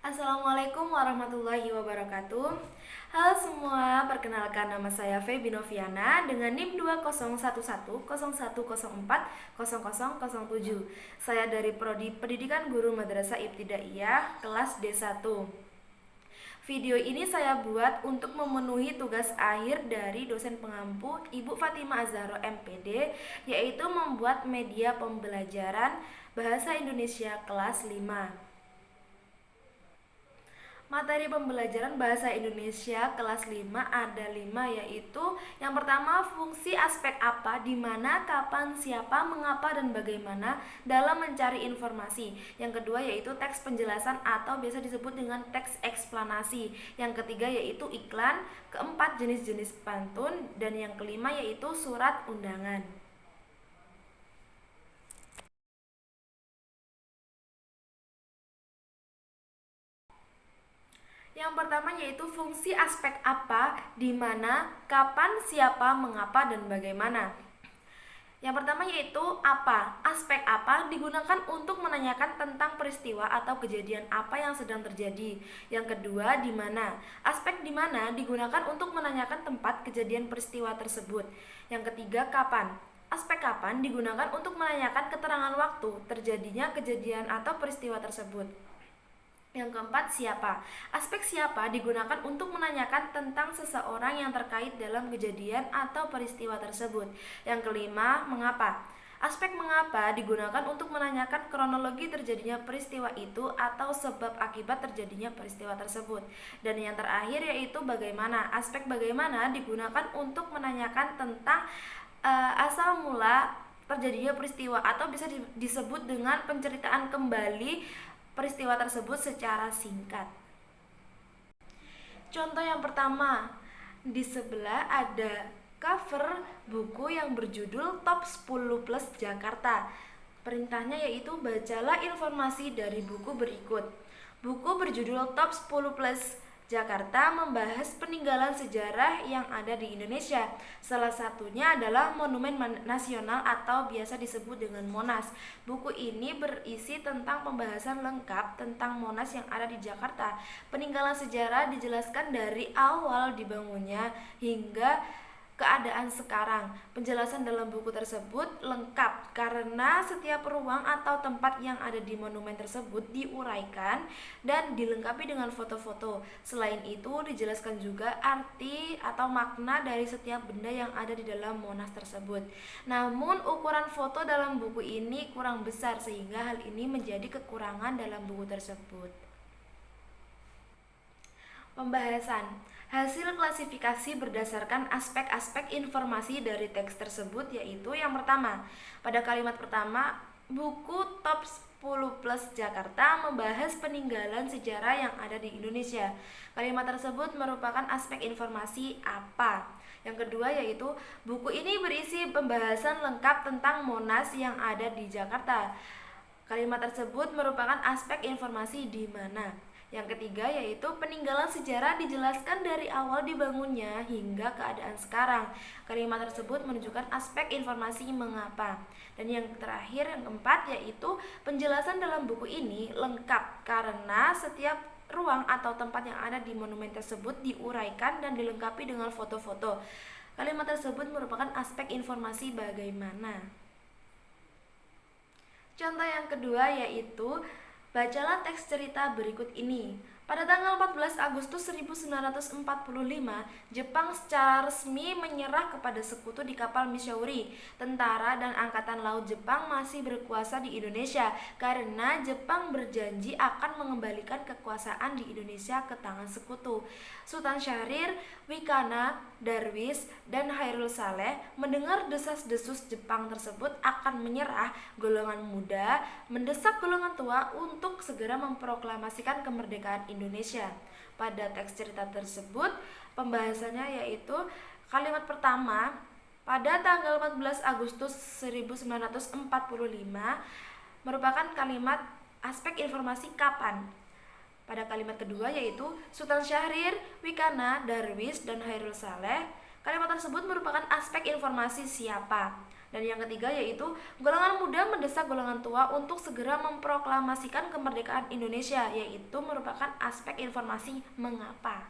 Assalamualaikum warahmatullahi wabarakatuh. Halo semua, perkenalkan nama saya Feby Noviana dengan NIM 20110101040007. Saya dari Prodi Pendidikan Guru Madrasah Ibtidaiyah kelas D1. Video ini saya buat untuk memenuhi tugas akhir dari dosen pengampu Ibu Fatimah Azharo MPD, yaitu membuat media pembelajaran Bahasa Indonesia kelas 5. Materi pembelajaran Bahasa Indonesia kelas 5 ada 5, yaitu yang pertama fungsi aspek apa, di mana, kapan, siapa, mengapa, dan bagaimana dalam mencari informasi. Yang kedua yaitu teks penjelasan atau biasa disebut dengan teks eksplanasi. Yang ketiga yaitu iklan, keempat jenis-jenis pantun, dan yang kelima yaitu surat undangan. Yang pertama yaitu fungsi aspek apa, di mana, kapan, siapa, mengapa, dan bagaimana. Yang pertama yaitu apa. Aspek apa digunakan untuk menanyakan tentang peristiwa atau kejadian apa yang sedang terjadi. Yang kedua, di mana. Aspek di mana digunakan untuk menanyakan tempat kejadian peristiwa tersebut. Yang ketiga, kapan. Aspek kapan digunakan untuk menanyakan keterangan waktu terjadinya kejadian atau peristiwa tersebut. Yang keempat, siapa. Aspek siapa digunakan untuk menanyakan tentang seseorang yang terkait dalam kejadian atau peristiwa tersebut. Yang kelima, mengapa. Aspek mengapa digunakan untuk menanyakan kronologi terjadinya peristiwa itu atau sebab akibat terjadinya peristiwa tersebut. Dan yang terakhir yaitu bagaimana. Aspek bagaimana digunakan untuk menanyakan tentang asal mula terjadinya peristiwa atau bisa disebut dengan penceritaan kembali peristiwa tersebut secara singkat. Contoh yang pertama, di sebelah ada cover buku yang berjudul Top 10 Plus Jakarta. Perintahnya yaitu bacalah informasi dari buku berikut. Buku berjudul Top 10 Plus Jakarta membahas peninggalan sejarah yang ada di Indonesia. Salah satunya adalah Monumen Nasional atau biasa disebut dengan Monas. Buku ini berisi tentang pembahasan lengkap tentang Monas yang ada di Jakarta. Peninggalan sejarah dijelaskan dari awal dibangunnya hingga keadaan sekarang. Penjelasan dalam buku tersebut lengkap karena setiap ruang atau tempat yang ada di monumen tersebut diuraikan dan dilengkapi dengan foto-foto. Selain itu, dijelaskan juga arti atau makna dari setiap benda yang ada di dalam Monas tersebut. Namun, ukuran foto dalam buku ini kurang besar sehingga hal ini menjadi kekurangan dalam buku tersebut. Pembahasan. Hasil klasifikasi berdasarkan aspek-aspek informasi dari teks tersebut yaitu yang pertama, pada kalimat pertama, buku Top 10 Plus Jakarta membahas peninggalan sejarah yang ada di Indonesia. Kalimat tersebut merupakan aspek informasi apa? Yang kedua yaitu buku ini berisi pembahasan lengkap tentang Monas yang ada di Jakarta. Kalimat tersebut merupakan aspek informasi di mana. Yang ketiga yaitu peninggalan sejarah dijelaskan dari awal dibangunnya hingga keadaan sekarang. Kalimat tersebut menunjukkan aspek informasi mengapa. Dan yang terakhir, yang keempat yaitu penjelasan dalam buku ini lengkap karena setiap ruang atau tempat yang ada di monumen tersebut diuraikan dan dilengkapi dengan foto-foto. Kalimat tersebut merupakan aspek informasi bagaimana. Contoh yang kedua yaitu bacalah teks cerita berikut ini. Pada tanggal 14 Agustus 1945, Jepang secara resmi menyerah kepada sekutu di kapal Missouri. Tentara dan angkatan laut Jepang masih berkuasa di Indonesia karena Jepang berjanji akan mengembalikan kekuasaan di Indonesia ke tangan sekutu. Sultan Syahrir, Wikana, Darwis, dan Hairul Saleh mendengar desas-desus Jepang tersebut akan menyerah. Golongan muda mendesak golongan tua untuk segera memproklamasikan kemerdekaan Indonesia. Pada teks cerita tersebut, pembahasannya yaitu kalimat pertama, pada tanggal 14 Agustus 1945 merupakan kalimat aspek informasi kapan. Pada kalimat kedua yaitu Sultan Syahrir, Wikana, Darwis, dan Hairul Saleh. Kalimat tersebut merupakan aspek informasi siapa. Dan yang ketiga yaitu golongan muda mendesak golongan tua untuk segera memproklamasikan kemerdekaan Indonesia, yaitu merupakan aspek informasi mengapa.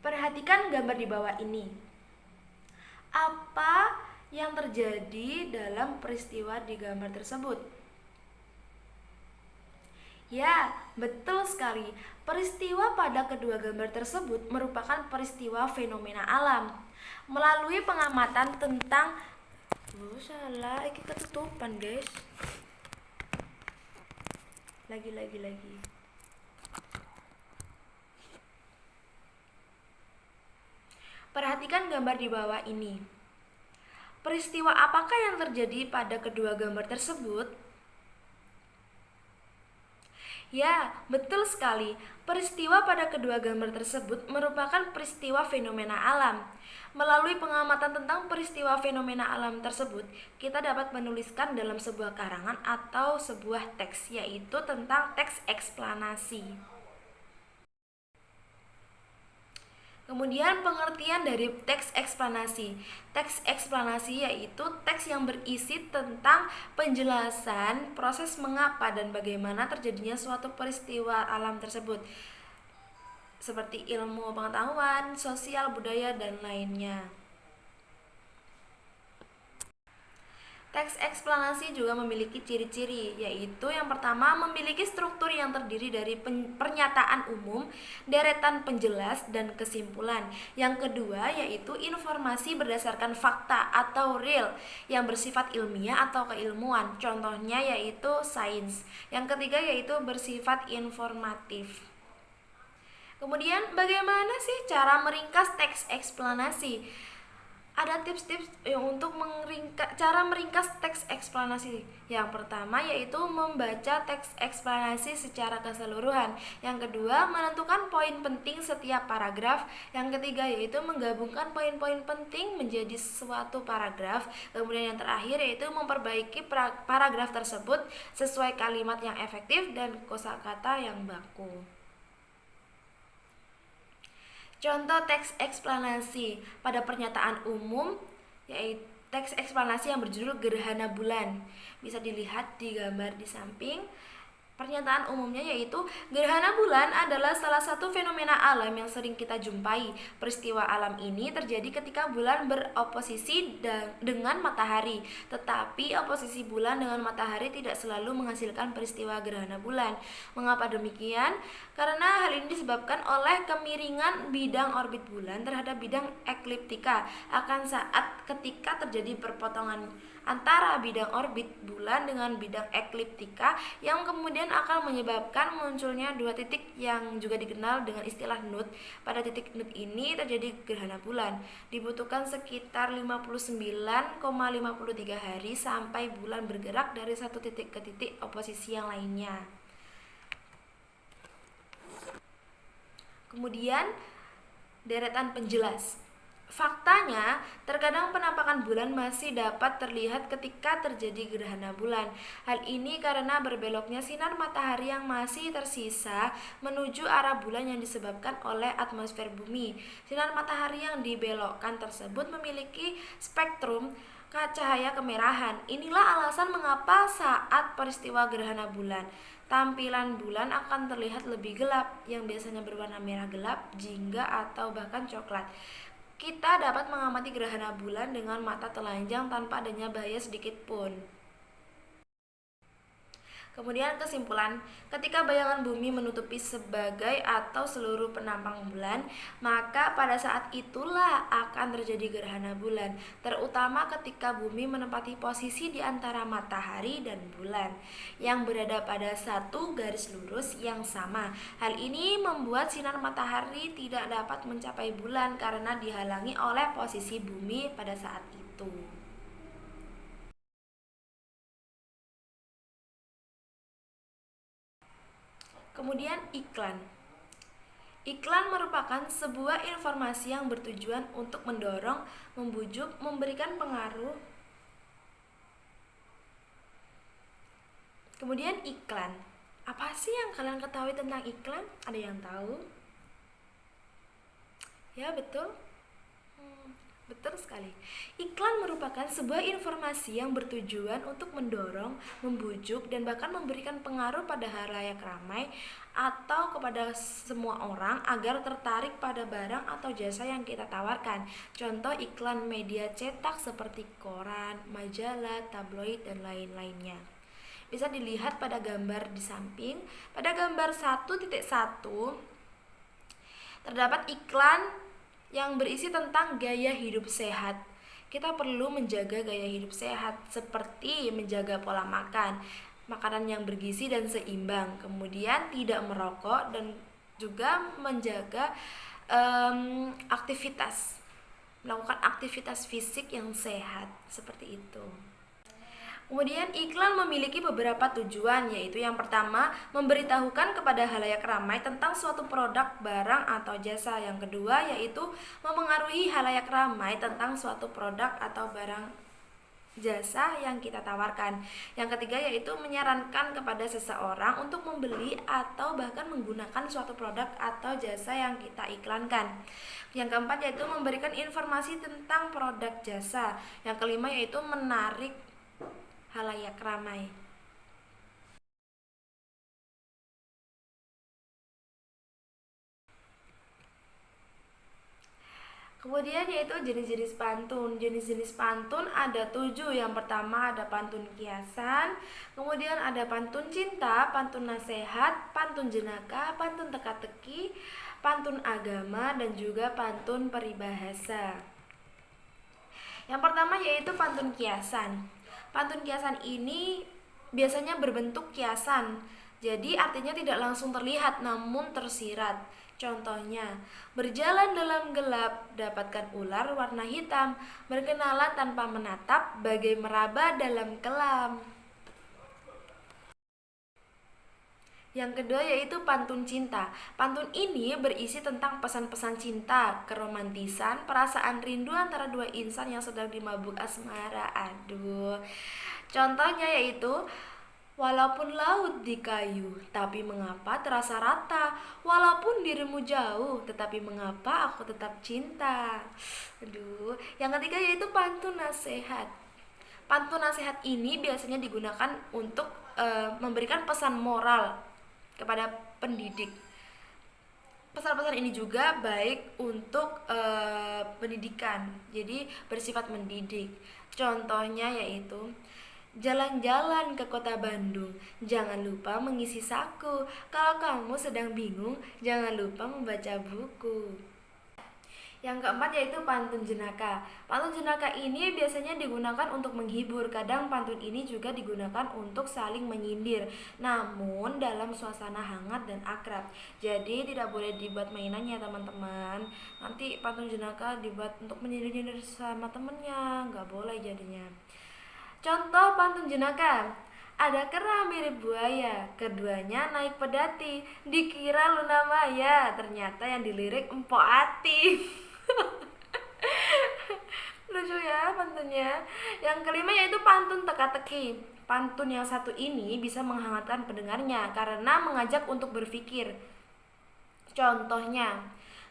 Perhatikan gambar di bawah ini. Apa yang terjadi dalam peristiwa di gambar tersebut? Ya, betul sekali. Peristiwa pada kedua gambar tersebut merupakan peristiwa fenomena alam. Melalui pengamatan tentang salah, kita tutupan, guys. Lagi. Perhatikan gambar di bawah ini. Peristiwa apakah yang terjadi pada kedua gambar tersebut? Ya, betul sekali. Peristiwa pada kedua gambar tersebut merupakan peristiwa fenomena alam. Melalui pengamatan tentang peristiwa fenomena alam tersebut, kita dapat menuliskan dalam sebuah karangan atau sebuah teks, yaitu tentang teks eksplanasi. Kemudian pengertian dari teks eksplanasi. Teks eksplanasi yaitu teks yang berisi tentang penjelasan proses mengapa dan bagaimana terjadinya suatu peristiwa alam tersebut, seperti ilmu pengetahuan, sosial, budaya, dan lainnya. Teks eksplanasi juga memiliki ciri-ciri, yaitu yang pertama memiliki struktur yang terdiri dari pernyataan umum, deretan penjelas, dan kesimpulan. Yang kedua yaitu informasi berdasarkan fakta atau real yang bersifat ilmiah atau keilmuan, contohnya yaitu sains. Yang ketiga yaitu bersifat informatif. Kemudian bagaimana sih cara meringkas teks eksplanasi? Ada tips-tips untuk cara meringkas teks eksplanasi. Yang pertama yaitu membaca teks eksplanasi secara keseluruhan. Yang kedua, menentukan poin penting setiap paragraf. Yang ketiga yaitu menggabungkan poin-poin penting menjadi suatu paragraf. Kemudian yang terakhir yaitu memperbaiki paragraf tersebut sesuai kalimat yang efektif dan kosakata yang baku. Contoh teks eksplanasi pada pernyataan umum, yaitu teks eksplanasi yang berjudul Gerhana Bulan. Bisa dilihat di gambar di samping. Pernyataan umumnya yaitu gerhana bulan adalah salah satu fenomena alam yang sering kita jumpai. Peristiwa alam ini terjadi ketika bulan beroposisi dengan matahari. Tetapi oposisi bulan dengan matahari tidak selalu menghasilkan peristiwa gerhana bulan. Mengapa demikian? Karena hal ini disebabkan oleh kemiringan bidang orbit bulan terhadap bidang ekliptika. Akan saat ketika terjadi perpotongan antara bidang orbit bulan dengan bidang ekliptika yang kemudian akan menyebabkan munculnya dua titik yang juga dikenal dengan istilah nut. Pada titik nut ini terjadi gerhana bulan. Dibutuhkan sekitar 59,53 hari sampai bulan bergerak dari satu titik ke titik oposisi yang lainnya. Kemudian deretan penjelas. Faktanya, terkadang penampakan bulan masih dapat terlihat ketika terjadi gerhana bulan. Hal ini karena berbeloknya sinar matahari yang masih tersisa menuju arah bulan yang disebabkan oleh atmosfer bumi. Sinar matahari yang dibelokkan tersebut memiliki spektrum cahaya kemerahan. Inilah alasan mengapa saat peristiwa gerhana bulan, tampilan bulan akan terlihat lebih gelap, yang biasanya berwarna merah gelap, jingga, atau bahkan coklat. Kita dapat mengamati gerhana bulan dengan mata telanjang tanpa adanya bahaya sedikit pun. Kemudian kesimpulan, ketika bayangan bumi menutupi sebagai atau seluruh penampang bulan, maka pada saat itulah akan terjadi gerhana bulan, terutama ketika bumi menempati posisi di antara matahari dan bulan yang berada pada satu garis lurus yang sama. Hal ini membuat sinar matahari tidak dapat mencapai bulan karena dihalangi oleh posisi bumi pada saat itu. Kemudian iklan. Iklan merupakan sebuah informasi yang bertujuan untuk mendorong, membujuk, memberikan pengaruh. Kemudian iklan. Apa sih yang kalian ketahui tentang iklan? Ada yang tahu? Ya, betul. Betul sekali. Iklan merupakan sebuah informasi yang bertujuan untuk mendorong, membujuk, dan bahkan memberikan pengaruh pada halayak ramai atau kepada semua orang agar tertarik pada barang atau jasa yang kita tawarkan. Contoh iklan media cetak seperti koran, majalah, tabloid, dan lain-lainnya. Bisa dilihat pada gambar di samping. Pada gambar 1.1 terdapat iklan yang berisi tentang gaya hidup sehat. Kita perlu menjaga gaya hidup sehat seperti menjaga pola makan, makanan yang bergizi dan seimbang, kemudian tidak merokok dan juga menjaga aktivitas, melakukan aktivitas fisik yang sehat seperti itu. Kemudian iklan memiliki beberapa tujuan, yaitu yang pertama, memberitahukan kepada halayak ramai tentang suatu produk, barang, atau jasa. Yang kedua, yaitu memengaruhi halayak ramai tentang suatu produk atau barang jasa yang kita tawarkan. Yang ketiga, yaitu menyarankan kepada seseorang untuk membeli atau bahkan menggunakan suatu produk atau jasa yang kita iklankan. Yang keempat, yaitu memberikan informasi tentang produk jasa. Yang kelima, yaitu menarik halayak ramai. Kemudian yaitu jenis-jenis pantun. Jenis-jenis pantun ada 7. Yang pertama ada pantun kiasan, kemudian ada pantun cinta, pantun nasihat, pantun jenaka, pantun teka-teki, pantun agama, dan juga pantun peribahasa. Yang pertama yaitu pantun kiasan. Pantun kiasan ini biasanya berbentuk kiasan, jadi artinya tidak langsung terlihat namun tersirat. Contohnya, berjalan dalam gelap, dapatkan ular warna hitam, berkenalan tanpa menatap, bagai meraba dalam kelam. Yang kedua yaitu pantun cinta. Pantun ini berisi tentang pesan-pesan cinta, keromantisan, perasaan rindu antara dua insan yang sedang dimabuk asmara. Aduh. Contohnya yaitu, walaupun laut di kayu, tapi mengapa terasa rata? Walaupun dirimu jauh, tetapi mengapa aku tetap cinta? Aduh. Yang ketiga yaitu pantun nasihat. Pantun nasihat ini biasanya digunakan untuk memberikan pesan moral kepada pendidik. Pesan-pesan ini juga baik untuk pendidikan, jadi bersifat mendidik. Contohnya yaitu, jalan-jalan ke kota Bandung, jangan lupa mengisi saku. Kalau kamu sedang bingung, jangan lupa membaca buku. Yang keempat yaitu pantun jenaka. Pantun jenaka ini biasanya digunakan untuk menghibur. Kadang pantun ini juga digunakan untuk saling menyindir, namun dalam suasana hangat dan akrab. Jadi tidak boleh dibuat mainannya teman-teman. Nanti pantun jenaka dibuat untuk menyindir-nyindir sama temennya, nggak boleh jadinya. Contoh pantun jenaka. Ada kera mirip buaya, keduanya naik pedati, dikira Luna Maya, ternyata yang dilirik Empok Ati. Lucu ya pantunnya. Yang kelima yaitu pantun teka-teki. Pantun yang satu ini bisa menghangatkan pendengarnya karena mengajak untuk berpikir. Contohnya,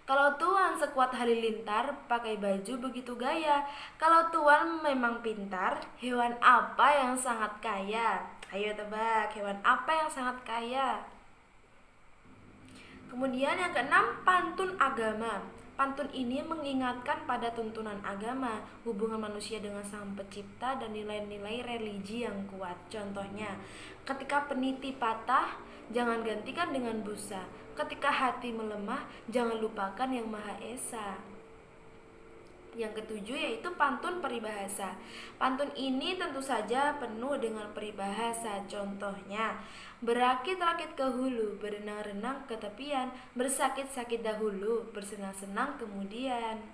kalau Tuan sekuat halilintar, pakai baju begitu gaya. Kalau Tuan memang pintar, hewan apa yang sangat kaya? Ayo tebak, hewan apa yang sangat kaya? Kemudian yang keenam, pantun agama. Pantun ini mengingatkan pada tuntunan agama, hubungan manusia dengan Sang Pencipta, dan nilai-nilai religi yang kuat. Contohnya, ketika peniti patah, jangan gantikan dengan busa. Ketika hati melemah, jangan lupakan Yang Maha Esa. Yang ketujuh yaitu pantun peribahasa. Pantun ini tentu saja penuh dengan peribahasa. Contohnya, berakit-rakit ke hulu, berenang-renang ke tepian, bersakit-sakit dahulu, bersenang-senang kemudian.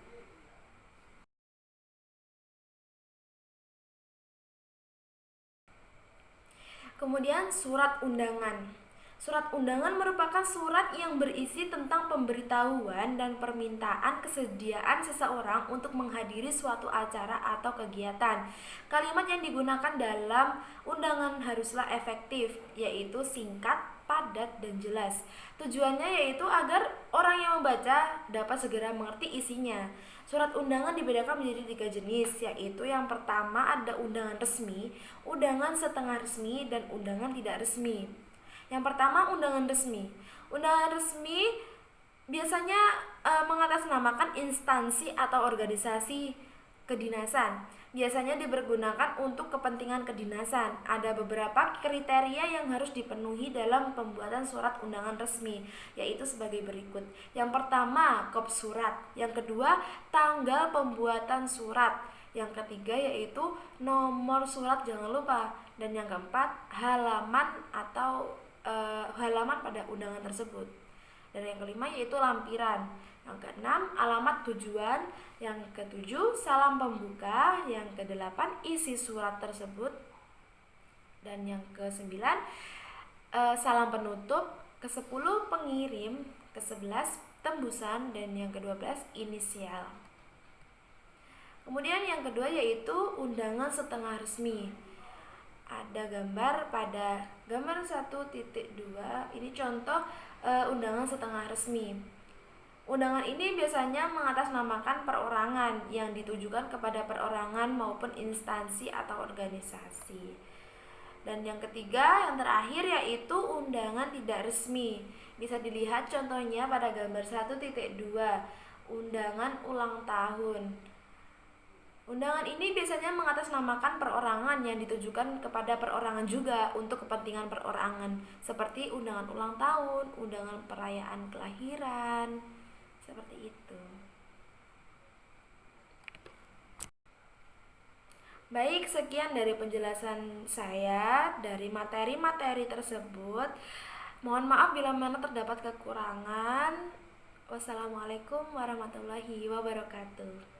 Kemudian surat undangan. Surat undangan merupakan surat yang berisi tentang pemberitahuan dan permintaan kesediaan seseorang untuk menghadiri suatu acara atau kegiatan. Kalimat yang digunakan dalam undangan haruslah efektif, yaitu singkat, padat, dan jelas. Tujuannya yaitu agar orang yang membaca dapat segera mengerti isinya. Surat undangan dibedakan menjadi 3 jenis, yaitu yang pertama ada undangan resmi, undangan setengah resmi, dan undangan tidak resmi. Yang pertama, undangan resmi. Undangan resmi biasanya mengatasnamakan instansi atau organisasi kedinasan. Biasanya dipergunakan untuk kepentingan kedinasan. Ada beberapa kriteria yang harus dipenuhi dalam pembuatan surat undangan resmi, yaitu sebagai berikut. Yang pertama, kop surat. Yang kedua, tanggal pembuatan surat. Yang ketiga yaitu nomor surat, jangan lupa. Dan yang keempat, halaman atau halaman pada undangan tersebut. Dan yang kelima yaitu lampiran. Yang keenam, alamat tujuan. Yang ketujuh, salam pembuka. Yang kedelapan, isi surat tersebut. Dan yang kesembilan, salam penutup. Kesepuluh, pengirim. Kesebelas, tembusan. Dan yang kedua-belas, inisial. Kemudian yang kedua yaitu undangan setengah resmi. Ada gambar pada gambar 1.2. Ini contoh undangan setengah resmi. Undangan ini biasanya mengatasnamakan perorangan yang ditujukan kepada perorangan maupun instansi atau organisasi. Dan yang ketiga, yang terakhir yaitu undangan tidak resmi. Bisa dilihat contohnya pada gambar 1.2, undangan ulang tahun. Undangan ini biasanya mengatasnamakan perorangan yang ditujukan kepada perorangan juga untuk kepentingan perorangan, seperti undangan ulang tahun, undangan perayaan kelahiran, seperti itu. Baik, sekian dari penjelasan saya dari materi-materi tersebut. Mohon maaf bila mana terdapat kekurangan. Wassalamualaikum warahmatullahi wabarakatuh.